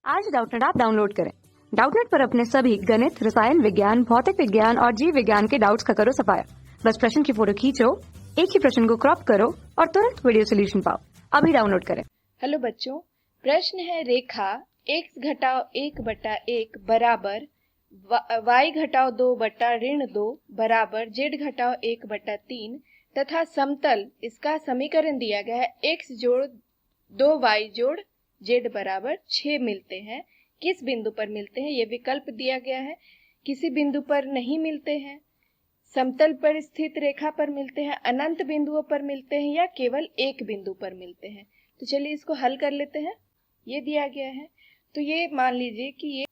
आज Doubtnut app download करें। Doubtnut पर अपने सभी गणित, रसायन विज्ञान, भौतिक विज्ञान और जीव विज्ञान के डाउट्स का करो सफाया। बस प्रश्न की फोटो खींचो, एक ही प्रश्न को क्रॉप करो और तुरंत वीडियो सोल्यूशन पाओ। अभी डाउनलोड करें। हेलो बच्चों, प्रश्न है रेखा x घटाओ 1/1 बराबर y घटाओ 2/-2 बराबर z घटाओ 1/3 तथा समतल इसका समीकरण दिया गया है x जोड़ 2y जोड़ z बराबर 6 मिलते हैं। किस बिंदु पर मिलते हैं ये विकल्प दिया गया है। किसी बिंदु पर नहीं मिलते हैं, समतल पर स्थित रेखा पर मिलते हैं, अनंत बिंदुओं पर मिलते हैं या केवल एक बिंदु पर मिलते हैं। तो चलिए इसको हल कर लेते हैं। ये दिया गया है तो ये मान लीजिए कि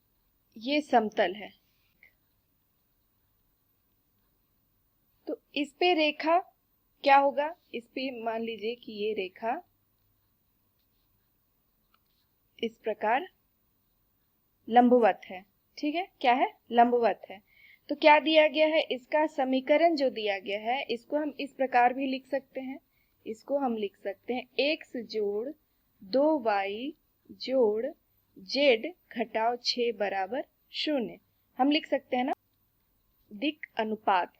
ये समतल है, तो इस पे रेखा क्या होगा, इस पे मान लीजिए कि ये रेखा इस प्रकार लंबवत है। ठीक है, क्या है, लंबवत है। तो क्या दिया गया है, इसका समीकरण जो दिया गया है इसको हम इस प्रकार भी लिख सकते हैं। इसको हम लिख सकते हैं x जोड़ 2y जोड़ z घटाओ 6 बराबर 0। हम लिख सकते हैं ना, दिक् अनुपात।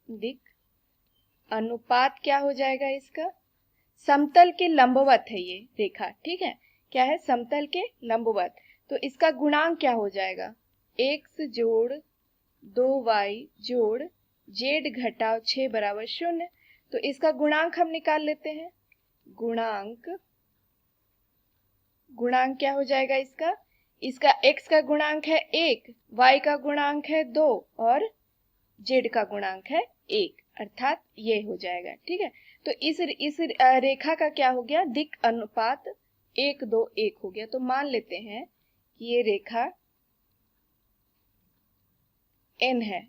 दिक् अनुपात क्या हो जाएगा इसका, समतल के लंबवत है ये रेखा। ठीक है, क्या है, समतल के लंबवत। तो इसका गुणांक क्या हो जाएगा, x जोड़ 2y जोड़ z घटाओ 6 बराबर 0। तो इसका गुणांक हम निकाल लेते हैं। गुणांक क्या हो जाएगा इसका x का गुणांक है 1, y का गुणांक है 2 और z का गुणांक है 1, अर्थात ये हो जाएगा। ठीक है, तो इस रेखा का क्या हो गया, दिक् अनुपात 1 2 1 हो गया। तो मान लेते हैं कि ये रेखा n है।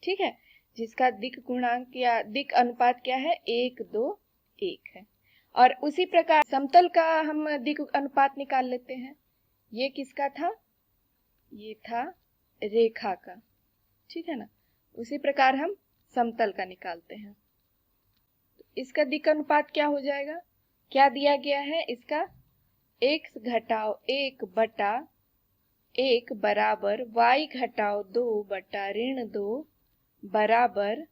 ठीक है, जिसका दिक् गुणांक या दिक् अनुपात क्या है, 1 2 1 है। और उसी प्रकार समतल का हम दिक् अनुपात निकाल लेते हैं। ये किसका था, ये था रेखा का। ठीक है ना, उसी प्रकार हम समतल का निकालते हैं। तो इसका दिक् अनुपात क्या हो जाएगा, क्या दिया गया है इसका, x घटाओ 1/1 बराबर y घटाओ 2/-2 बराबर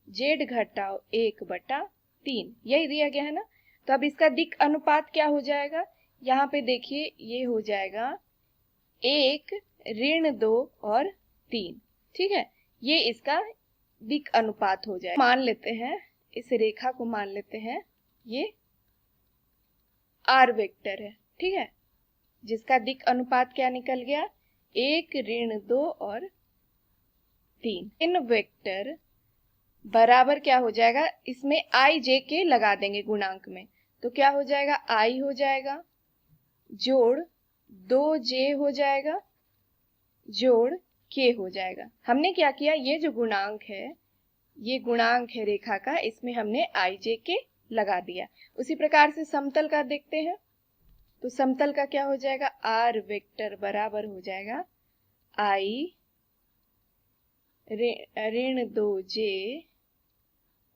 z घटाओ 1/3, यही दिया गया है ना। तो अब इसका दिक् अनुपात क्या हो जाएगा, यहाँ पे देखिए ये हो जाएगा 1-2 और 3। ठीक है, ये इसका दिक् अनुपात हो जाएगा। मान लेते हैं, इस रेखा को मान लेते हैं ये r वेक्टर है। ठीक है, जिसका दिक् अनुपात क्या निकल गया, 1-2 और 3। इन वेक्टर बराबर क्या हो जाएगा, इसमें i j k लगा देंगे गुणांक में। तो क्या हो जाएगा, i हो जाएगा जोड़ 2j हो जाएगा जोड़ k हो जाएगा। हमने क्या किया, ये जो गुणांक है, ये गुणांक है रेखा का, इसमें हमने i j k लगा दिया। उसी प्रकार से समतल का देखते हैं। तो समतल का क्या हो जाएगा, r वेक्टर बराबर हो जाएगा i ऋण 2j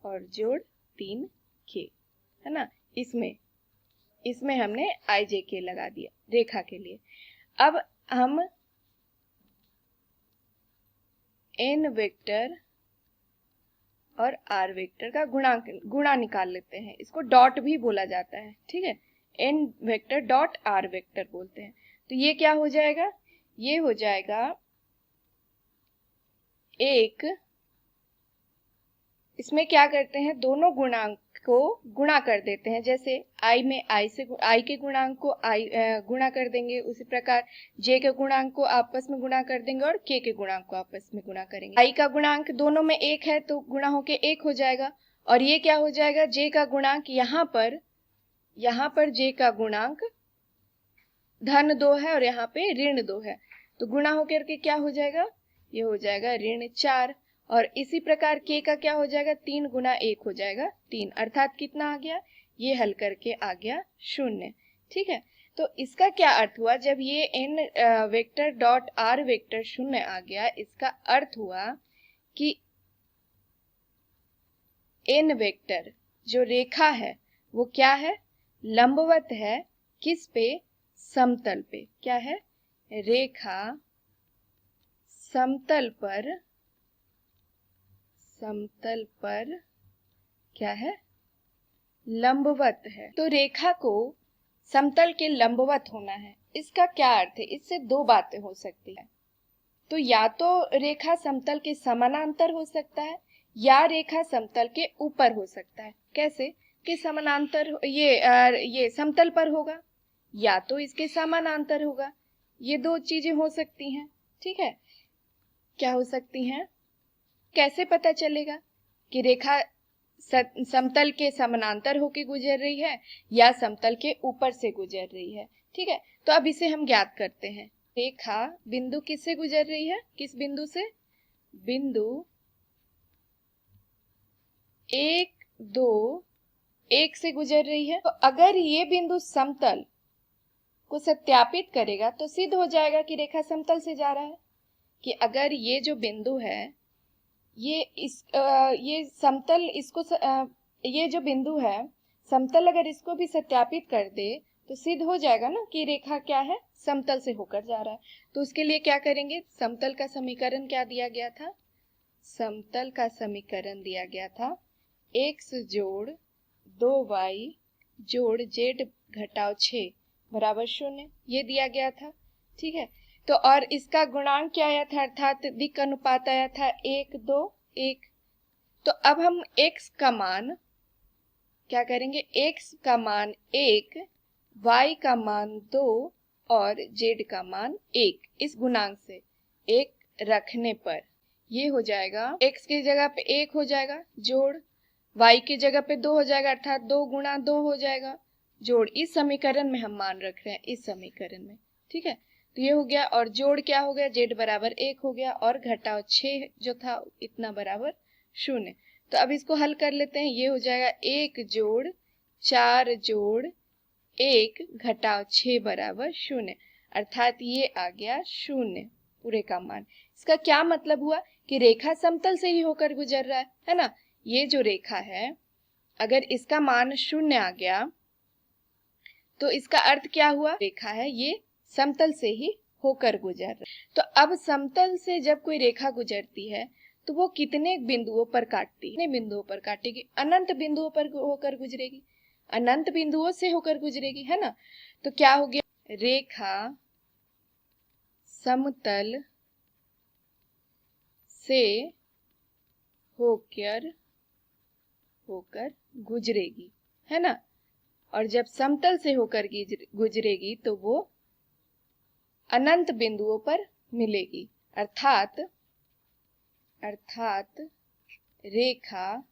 और जोड़ 3k, है ना। इसमें हमने i j k लगा दिया रेखा के लिए। अब हम n वेक्टर और r वेक्टर का गुणा निकाल लेते हैं। इसको डॉट भी बोला जाता है। ठीक है, n vector dot r vector बोलते हैं। तो ये क्या हो जाएगा, ये हो जाएगा एक, इसमें क्या करते हैं, दोनों गुणांक को गुणा कर देते हैं। जैसे i में i के गुणांक को गुणा कर देंगे, उसी प्रकार j के गुणांक को आपस में गुणा कर देंगे और k के गुणांक को आपस में गुणा करेंगे। i का गुणांक दोनों में 1 है तो गुणा होके 1 हो जाएगा। और ये क्या हो जाएगा, j का गुणांक यहाँ पर j का गुणांक धन 2 है और यहाँ पे ऋण 2 है, तो गुणा होकर के क्या हो जाएगा, ये हो जाएगा ऋण 4। और इसी प्रकार k का क्या हो जाएगा, 3 गुना 1 हो जाएगा 3, अर्थात कितना आ गया, ये हल करके आ गया 0। ठीक है, तो इसका क्या अर्थ हुआ, जब ये n vector dot r vector 0 आ गया, इसका अर्थ हुआ कि n वेक्टर जो रेखा है वो क्या है, लंबवत है, किस पे, समतल पे, क्या है, रेखा समतल पर क्या है, लंबवत है। तो रेखा को समतल के लंबवत होना है, इसका क्या अर्थ है, इससे दो बातें हो सकती है। तो या तो रेखा समतल के समानांतर हो सकता है या रेखा समतल के ऊपर हो सकता है। कैसे कि समानांतर ये समतल पर होगा या तो इसके समानांतर होगा, ये दो चीजें हो सकती हैं। ठीक है, क्या हो सकती हैं, कैसे पता चलेगा कि रेखा समतल के समानांतर होके गुजर रही है या समतल के ऊपर से गुजर रही है। ठीक है, तो अब इसे हम ज्ञात करते हैं। रेखा बिंदु किससे गुजर रही है, किस बिंदु से, बिंदु 1 2 1 से गुजर रही है। तो अगर ये बिंदु समतल को सत्यापित करेगा तो सिद्ध हो जाएगा कि रेखा समतल से जा रहा है। कि अगर ये जो बिंदु है ये समतल, इसको ये जो बिंदु है समतल, अगर इसको भी सत्यापित कर दे तो सिद्ध हो जाएगा ना कि रेखा क्या है, समतल से होकर जा रहा है। तो उसके लिए क्या करेंगे, समतल का समीकरण क्या दिया गया था, समतल का समीकरण दिया गया था x जोड़ 2y जोड़ z घटाव 6 बराबर 0, ये दिया गया था। ठीक है, तो और इसका गुणांक क्या आया था, अर्थात दिक् अनुपात आया था 1 2 1। तो अब हम x का मान क्या करेंगे, x का मान 1, y का मान 2 और z का मान 1, इस गुणांक से 1 रखने पर ये हो जाएगा, x की जगह पे 1 हो जाएगा जोड़, y की जगह पे 2 हो जाएगा, अर्थात 2 गुणा 2 हो जाएगा जोड़। इस समीकरण में हम मान रख रहे हैं, इस समीकरण में। ठीक है, तो ये हो गया और जोड़ क्या हो गया, z बराबर 1 हो गया और घटाव 6 जो था इतना बराबर 0। तो अब इसको हल कर लेते हैं, ये हो जाएगा 1 जोड़ 4 जोड़ 1 घटाव 6 बराबर 0, अर्थात ये आ गया 0 पूरे का मान। इसका क्या मतलब हुआ कि रेखा समतल से ही होकर गुजर रहा है ना। ये जो रेखा है अगर इसका मान 0 आ गया तो इसका अर्थ क्या हुआ, रेखा है ये समतल से ही होकर गुजर रहा है। तो अब समतल से जब कोई रेखा गुजरती है तो वो कितने बिंदुओं पर काटती है, कितने बिंदुओं पर काटेगी, अनंत बिंदुओं पर होकर गुजरेगी, अनंत बिंदुओं से होकर गुजरेगी, है ना। तो क्या हो गया, रेखा समतल से होकर गुजरेगी, है ना। और जब समतल से होकर गुजरेगी तो वो अनंत बिंदुओं पर मिलेगी, अर्थात रेखा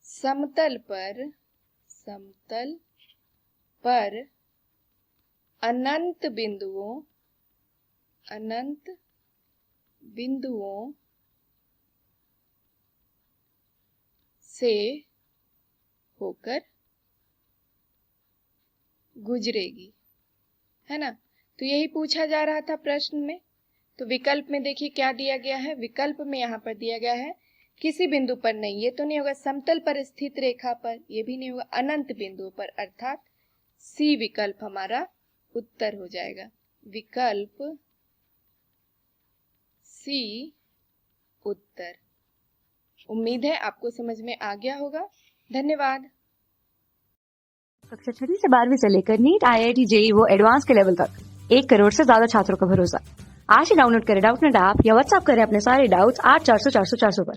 समतल पर अनंत बिंदुओं से होकर गुजरेगी, है ना। तो यही पूछा जा रहा था प्रश्न में। तो विकल्प में देखिए क्या दिया गया है, विकल्प में यहाँ पर दिया गया है किसी बिंदु पर नहीं, ये तो नहीं होगा, समतल पर स्थित रेखा पर, ये भी नहीं होगा, अनंत बिंदु पर, अर्थात सी विकल्प हमारा उत्तर हो जाएगा, विकल्प सी उत्तर। उम्मीद है आपको समझ में आ गया होगा। धन्यवाद। कक्षा 6 से 12वीं से लेकर नीट, IIT, JEE वो एडवांस के लेवल तक 1 करोड़ से ज्यादा छात्रों का भरोसा। आज ही डाउनलोड करें डाउटनेट ऐप या व्हाट्सएप करें अपने सारे डाउट्स 8400 400 400 पर।